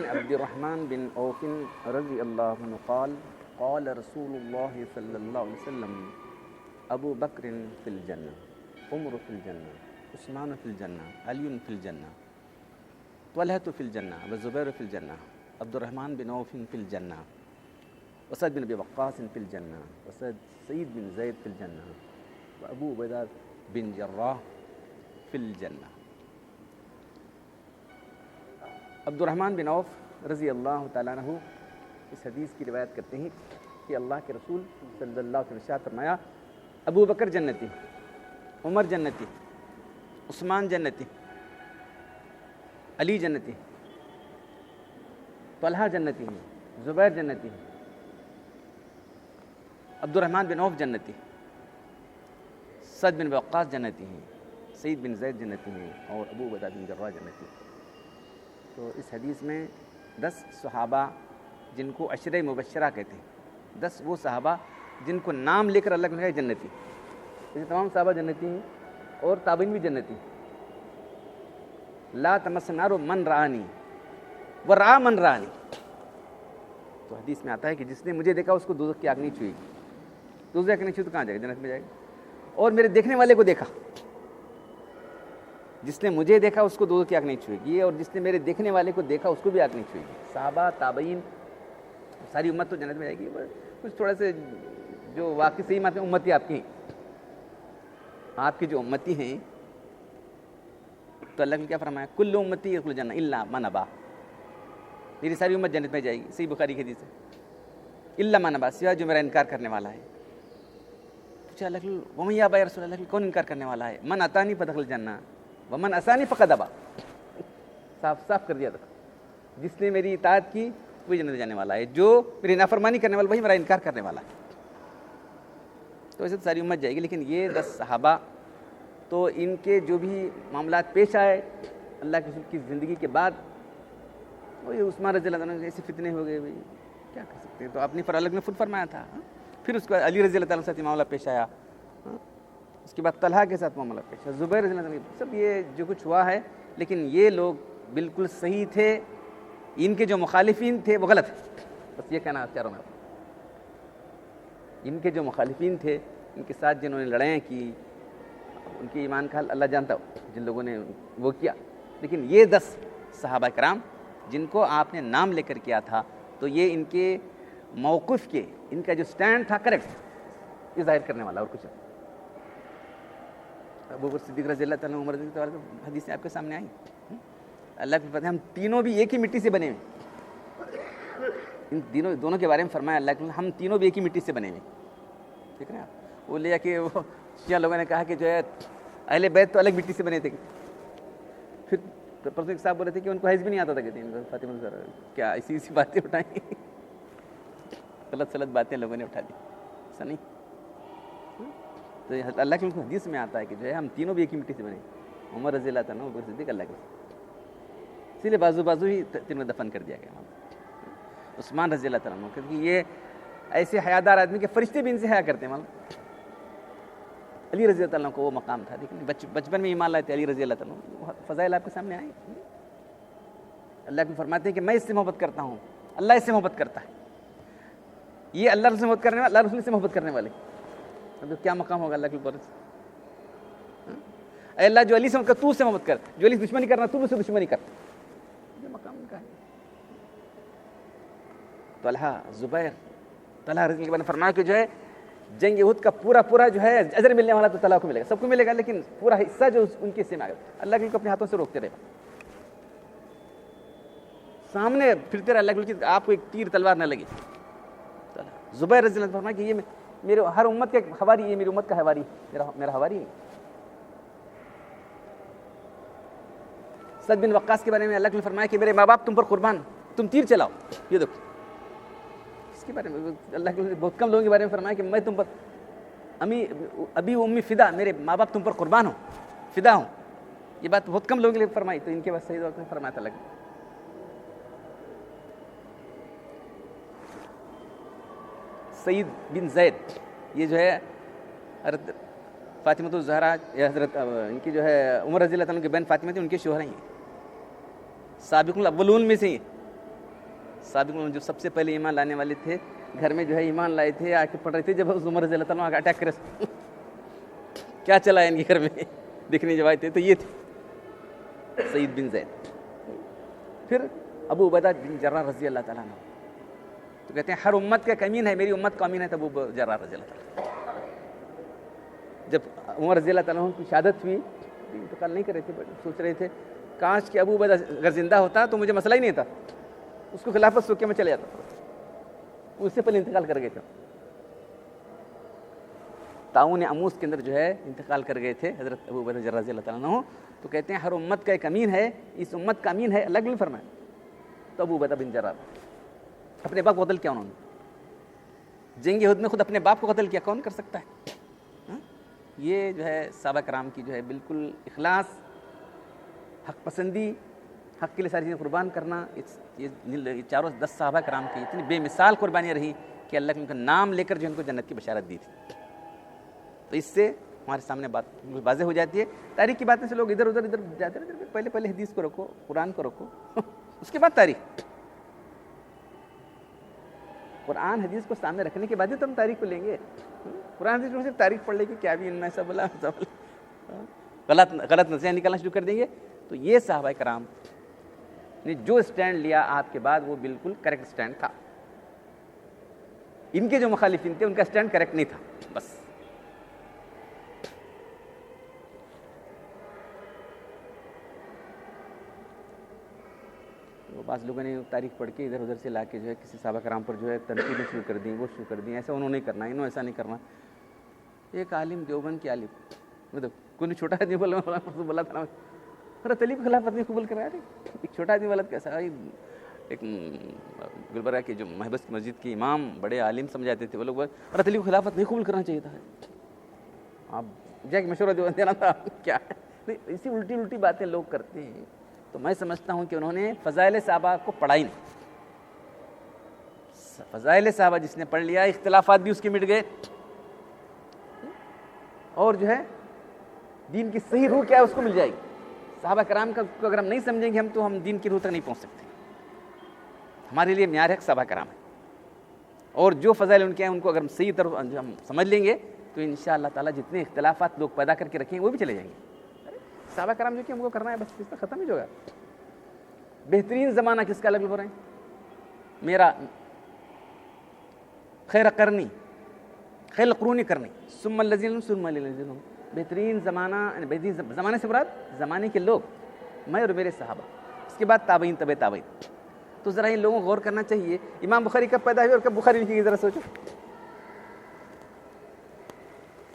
عبد الرحمن بن عوف رضی اللہ عنہ قال قال رسول اللہ صلی اللہ علیہ وسلم ابو بکر فی الجنہ، عمر فی الجنہ، عثمان فی الجنہ، علی فی الجنہ، طلحہ فی الجنہ، والزبیر فی الجنہ، عبد الرحمن بن عوف فی الجنہ، وسعد بن ابی وقاص فی الجنہ، سعید بن زید فی الجنہ، وابو عبیدہ بن جراح فی الجنہ۔ عبد الرحمن بن عوف رضی اللہ تعالیٰ عنہ اس حدیث کی روایت کرتے ہیں کہ اللہ کے رسول صلی اللہ علیہ وسلم نے فرمایا ابو بکر جنتی، عمر جنتی، عثمان جنتی، علی جنتی، طلحہ جنتی ہیں، زبیر جنتی ہیں، عبد الرحمن بن عوف جنتی، سعد بن وقاص جنتی ہیں، سعید بن زید جنتی ہیں، اور ابو عبیدہ بن جراح جنتی ہیں۔ تو اس حدیث میں 10 صحابہ جن کو عشرہ مبشرہ کہتے ہیں، 10 وہ صحابہ جن کو نام لے کر اللہ نے کہا جنتی، یہ تمام صحابہ جنتی ہیں اور تابعین بھی جنتی ہیں۔ لا تمس النار من رآنی ورآ من رآنی، تو حدیث میں آتا ہے کہ جس نے مجھے دیکھا اس کو دوزخ کی آگ نہیں چھوئے گی، دوزخ کی آگ نہیں چھوئی تو کہاں جائے گا؟ جنت میں جائے گا۔ اور میرے دیکھنے والے کو دیکھا، جس نے مجھے دیکھا اس کو دوزخ کی آگ نہیں چھوئے گی، اور جس نے میرے دیکھنے والے کو دیکھا اس کو بھی آگ نہیں چھوئے گی۔ صحابہ، تابعین، ساری امت تو جنت میں جائے گی۔ کچھ تھوڑا سے جو واقعی صحیح معنی میں امتی آپ کی ہیں، آپ کی جو امتی ہیں، تو اللہ نے کیا فرمایا کل امتی یدخل الجنہ الا من ابا، میری ساری امت جنت میں جائے گی، صحیح بخاری کی حدیث ہے، الا من ابا، سوائے جو میرا انکار کرنے والا ہے۔ پوچھا اللہ ومن یابا یا رسول اللہ، کون انکار کرنے والا ہے؟ من اتانی فدخل الجنہ ومن عصانی فقد ابا، صاف صاف کر دیا تھا، جس نے میری اطاعت کی وہی جنت جانے والا ہے، جو میری نافرمانی کرنے والا وہی میرا انکار کرنے والا ہے۔ تو ایسے تو ساری امت جائے گی، لیکن یہ 10 صحابہ تو ان کے جو بھی معاملات پیش آئے اللہ کے رسول کی زندگی کے بعد، وہی عثمان رضی اللہ عنہ ایسے فتنے ہو گئے، بھائی کیا کر سکتے ہیں، تو اپنی اللہ نے خود فرمایا تھا۔ پھر اس کے بعد علی رضی اللہ عنہ کے ساتھ معاملہ پیش آیا، اس کے بعد طلحہ کے ساتھ معاملہ پیش آیا، زبیر رضی اللہ عنہ، سب یہ جو کچھ ہوا ہے، لیکن یہ لوگ بالکل صحیح تھے، ان کے جو مخالفین تھے وہ غلط تھے، بس یہ کہنا چاہ رہا ہوں میں۔ ان کے جو مخالفین تھے، ان کے ساتھ جنہوں نے لڑائیاں کی، ان کی ایمان کا حال اللہ جانتا ہو، جن لوگوں نے وہ کیا، لیکن یہ 10 صحابہ کرام جن کو آپ نے نام لے کر کیا تھا، تو یہ ان کے موقف کے، ان کا جو سٹینڈ تھا کریکٹ، یہ ظاہر کرنے والا اور کچھ نہیں۔ ابو بکر صدیق رضی اللہ تعالیٰ، عمر رضی اللہ تعالیٰ، حدیثیں آپ کے سامنے آئیں۔ اللہ کی فتح، ہم تینوں بھی ایک ہی مٹی سے بنے ہوئے، ان دونوں کے بارے میں فرمایا اللہ کے، ہم تینوں بھی ایک ہی مٹی سے بنے ہوئے، ٹھیک ہے نا۔ وہ لیا کہ وہ شیعہ لوگوں نے کہا کہ جو ہے اہل بیت تو الگ مٹی سے بنے تھے، پھر پرسوں ایک صاحب بولے تھے کہ ان کو حیض بھی نہیں آتا تھا، کہتے ہیں فاطمہ کیا ایسی باتیں اٹھائیں، غلط باتیں لوگوں نے اٹھا دی، ایسا نہیں۔ تو اللہ کے حدیث میں آتا ہے کہ جو ہے ہم تینوں بھی ایک ہی مٹی سے بنے، عمر رضی اللہ تعالیٰ، ابو بکر صدیق، اللہ کے، اسی لیے بازو ہی تینوں دفن کر دیا گیا۔ عثمان رضی اللہ تعالیٰ، کیونکہ یہ ایسے حیادار آدمی کہ فرشتے بھی ان سے حیا کرتے ہیں۔ علی رضی اللہ تعالیٰ کو وہ مقام تھا، لیکن بچپن میں ایمان لائے تھے علی رضی اللہ تعالیٰ، فضائل آپ کے سامنے آئے۔ اللہ کو فرماتے ہیں کہ میں اس سے محبت کرتا ہوں، اللہ اس سے محبت کرتا ہے، یہ اللہ رسول سے محبت کرنے والے، اللہ رسول سے محبت کرنے والے، تو کیا مقام ہوگا اللہ کے اوپر؟ اے اللہ جو علی سے محبت کر، تو اس سے محبت کر، جو علی سے دشمنی کرنا تو اس سے دشمنی کر، یہ مقام ان کا ہے۔ طلحہ، زبیر، طلحہ رضی اللہ عنہ نے فرمایا کہ جو ہے جنگ احد کا پورا جو ہے اجر ملنے والا تو طلحہ کو ملے گا، سب کو ملے گا، لیکن پورا حصہ جو ان کے حصے میں آ گیا، اللہ کے اپنے ہاتھوں سے روکتے رہے، سامنے پھرتے رہے، اللہ کے آپ کو ایک تیر تلوار نہ لگے۔ زبیر رضی اللہ عنہ نے فرمایا کہ یہ میرے ہر امت کا حواری، یہ میری امت کا حواری، میرا حواری ہے۔ سعد بن وقاص کے بارے میں اللہ نے فرمایا کہ میرے ماں باپ تم پر قربان، تم تیر چلاؤ، یہ دیکھو اس کے بارے میں اللہ کے بہت کم لوگوں کے بارے میں فرمایا کہ میں تم پر ابھی امی فدا، میرے ماں باپ تم پر قربان ہوں، فدا ہوں، یہ بات بہت کم لوگوں کے لیے فرمائی، تو ان کے بعد صحیح وقت میں فرمایا تھا اللہ۔ سعید بن زید، یہ جو ہے حضرت فاطمہ الزہرا، حضرت ان کی جو ہے عمر رضی اللہ عنہ کی بہن فاطمہ تھی، ان کے شوہر ہیں، سابقون الاولون میں سے سابقوں جو سب سے پہلے ایمان لانے والے تھے گھر میں جو ہے ایمان لائے تھے، آ کے پڑھ رہے تھے جب عمر رضی اللہ تعالیٰ عنہ اٹیک کرے کیا چلا ہے ان کے گھر میں دیکھنے جب آئے تھے تو یہ تھے سعید بن زید، پھر ابو عبیدہ بن جراح رضی اللہ تعالیٰ عنہ، تو کہتے ہیں ہر امت کا کمین ہے، میری امت کا امین ہے تو ابو جراح رضی اللہ تعالیٰ۔ جب عمر رضی اللہ تعالیٰ عنہ کی شہادت ہوئی، انتقال نہیں کر رہے تھے، سوچ رہے تھے کاش کہ ابو عبیدہ اگر زندہ ہوتا تو مجھے مسئلہ ہی نہیں تھا، اس کو خلافت سوچ کے میں چلے جاتا، اس سے پہلے انتقال کر گئے تھے، طاعون عموس کے اندر جو ہے انتقال کر گئے تھے حضرت ابو بکر رضی اللہ تعالیٰ عنہ۔ تو کہتے ہیں ہر امت کا ایک امین ہے، اس امت کا امین ہے اللہ نے فرمایا۔ تو ابو عبیدہ بن جراح اپنے باپ کو قتل کیا، انہوں نے جنگ احد میں خود اپنے باپ کو قتل کیا، کون کر سکتا ہے؟ یہ جو ہے صحابہ کرام کی جو ہے بالکل اخلاص، حق پسندی، حق کے لیے ساری چیزیں قربان کرنا، یہ چاروں 10 صحابہ کرام کی اتنی بے مثال قربانیاں رہی کہ اللہ نے ان کا نام لے کر جو ان کو جنت کی بشارت دی تھی۔ تو اس سے ہمارے سامنے بات واضح ہو جاتی ہے۔ تاریخ کی باتیں سے لوگ ادھر ادھر جاتے ہیں، پہلے حدیث کو رکھو، قرآن کو رکھو، اس کے بعد تاریخ۔ قرآن حدیث کو سامنے رکھنے کے بعد ہی تو ہم تاریخ کو لیں گے۔ قرآن حدیث میں صرف تاریخ پڑھ لے کہ کیا بھی ان میں ایسا بولا غلط نتیجہ نکالنا شروع کر دیں گے۔ تو یہ صحابہ کرام نے جو اسٹینڈ لیا آپ کے بعد وہ بالکل کریکٹ اسٹینڈ تھا، ان کے جو مخالفین تھے ان کا اسٹینڈ کریکٹ نہیں تھا، بس۔ بعض لوگوں نے تاریخ پڑھ کے ادھر ادھر سے لا کے جو ہے کسی صحابہ کرام پر جو ہے تنقیدیں شروع کر دیں، وہ شروع کر دیں، ایسا انہوں نے کرنا، انہوں ایسا نہیں کرنا۔ ایک عالم دیوبند کے عالم، مطلب کوئی چھوٹا آدمی بولا تھا حضرت علی کو خلافت نہیں قبول کرایا، ایک چھوٹا آدمی بولا کیسا، ایک گلبرگہ کے جو محبس کی مسجد کے امام بڑے عالم سمجھاتے تھے، وہ لوگ حضرت علی کو خلافت نہیں قبول کرنا چاہیے تھا۔ آپ جا کے مشورہ دینا تھا کیا ہے، اسی الٹی باتیں لوگ کرتے ہیں۔ تو میں سمجھتا ہوں کہ انہوں نے فضائل صحابہ کو پڑھائی نہیں۔ فضائل صحابہ جس نے پڑھ لیا، اختلافات بھی اس کے مٹ گئے، اور جو ہے دین کی صحیح روح کیا ہے اس کو مل جائے گی۔ صحابہ کرام کا کو اگر ہم نہیں سمجھیں گے تو ہم دین کی روح تک نہیں پہنچ سکتے۔ ہمارے لیے معیار ہے صحابہ کرام ہے، اور جو فضائل ان کے ہیں ان کو اگر ہم صحیح طرح ہم سمجھ لیں گے تو انشاءاللہ تعالیٰ جتنے اختلافات لوگ پیدا کر کے رکھیں گے وہ بھی چلے جائیں گے۔ صحابہ کرام جو کہ ہم کو کرنا ہے بس اس کا ختم ہی ہوگا۔ بہترین زمانہ کس کا لگے ہو رہے ہیں؟ میرا خیر قرنی، خیر قرونی کرنی، ثم الذین ثم الذین، بہترین زمانہ، بہترین زمانے سے مراد زمانے کے لوگ، میں اور میرے صحابہ، اس کے بعد تابعین، تبع تابعین۔ تو ذرا ان لوگوں کو غور کرنا چاہیے، امام بخاری کب پیدا ہوئے اور کب بخاری لکھی گئی، ذرا سوچو۔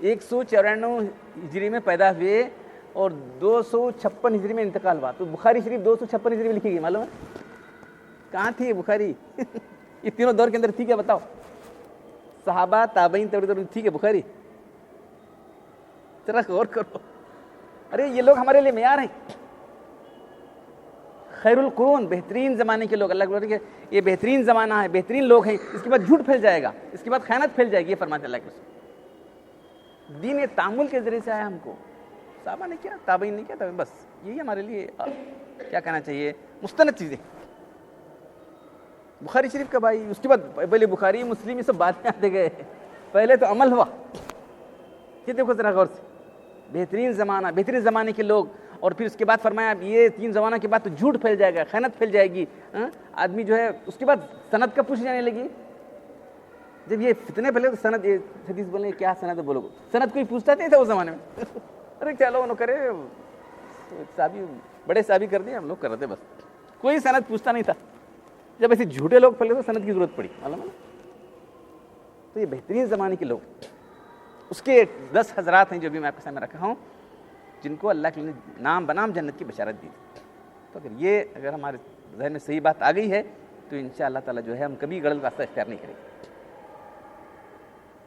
194 ہجری میں پیدا ہوئے اور 256 ہجری میں انتقال ہوا، تو بخاری شریف 256 ہجری میں لکھی گئی، معلوم ہے؟ کہاں تھی یہ بخاری؟ یہ تینوں دور کے اندر تھی کیا بتاؤ؟ صحابہ، تابعین، تبع تابعین، تھی کیا بخاری؟ ذرا غور کرو۔ ارے یہ لوگ ہمارے لیے معیار ہیں، خیر القرون، بہترین زمانے کے لوگ۔ اللہ کے کہ یہ بہترین زمانہ ہے، بہترین لوگ ہیں، اس کے بعد جھوٹ پھیل جائے گا، اس کے بعد خیانت پھیل جائے گی، یہ فرماتے اللہ کے رسول۔ دین تعامل کے ذریعے سے آیا ہم کو، صحابہ نے کیا، تابعین نے کیا، بس یہی ہمارے لیے کیا کہنا چاہیے، مستند چیزیں۔ بخاری شریف کا بھائی، اس کے بعد پہلے بخاری مسلم یہ سب باتیں آتے گئے، پہلے تو عمل ہوا۔ یہ دیکھو ذرا غور سے، بہترین زمانہ، بہترین زمانے کے لوگ، اور پھر اس کے بعد فرمایا یہ 3 زمانہ کے بعد تو جھوٹ پھیل جائے گا، خیانت پھیل جائے گی، آدمی جو ہے اس کے بعد سند کا پوچھ جانے لگی۔ جب یہ فتنے پھیلے تو سند، یہ حدیث بولیں کیا سند ہے، بولو سند کوئی پوچھتا نہیں تھا اس زمانے میں۔ ارے چلو انہوں کرے، صحابی بڑے صحابی کر دیا، ہم لوگ کر رہے تھے، بس کوئی سند پوچھتا نہیں تھا۔ جب ایسے جھوٹے لوگ پھیلے تو سند کی ضرورت پڑی، معلوم ہے؟ تو یہ بہترین زمانے کے لوگ، اس کے 10 حضرات ہیں جو بھی میں آپ کے سامنے رکھا ہوں، جن کو اللہ کے نام بنام جنت کی بشارت دی۔ تو اگر ہمارے ذہن میں صحیح بات آ گئی ہے تو انشاءاللہ تعالیٰ جو ہے ہم کبھی غلط راستہ اختیار نہیں کریں گے۔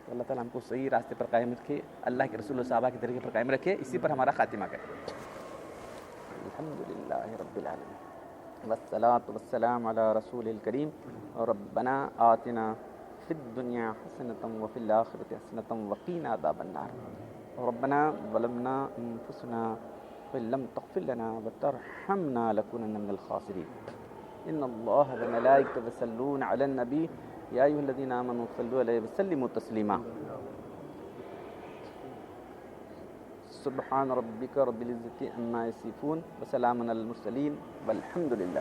تو اللہ تعالیٰ ہم کو صحیح راستے پر قائم رکھے، اللہ کے رسول و صحابہ کے طریقے پر قائم رکھے، اسی پر ہمارا خاتمہ کرے۔ الحمدللہ رب العالمین والصلاة والسلام علی رسول الکریم، ربنا آتنا فی الدنیا حسنۃ وفی الآخرۃ حسنۃ وقینا عذاب النار، ربنا ظلمنا انفسنا وإن لم تغفر لنا وترحمنا لنكونن من الخاسرین۔ ان اللہ وملائکتہ یصلون علی النبی یا ایھا الذین آمنوا صلوا علیہ وسلموا تسلیما. سبحان ربک رب العزة عما یصفون وسلام علی المرسلین والحمد للہ.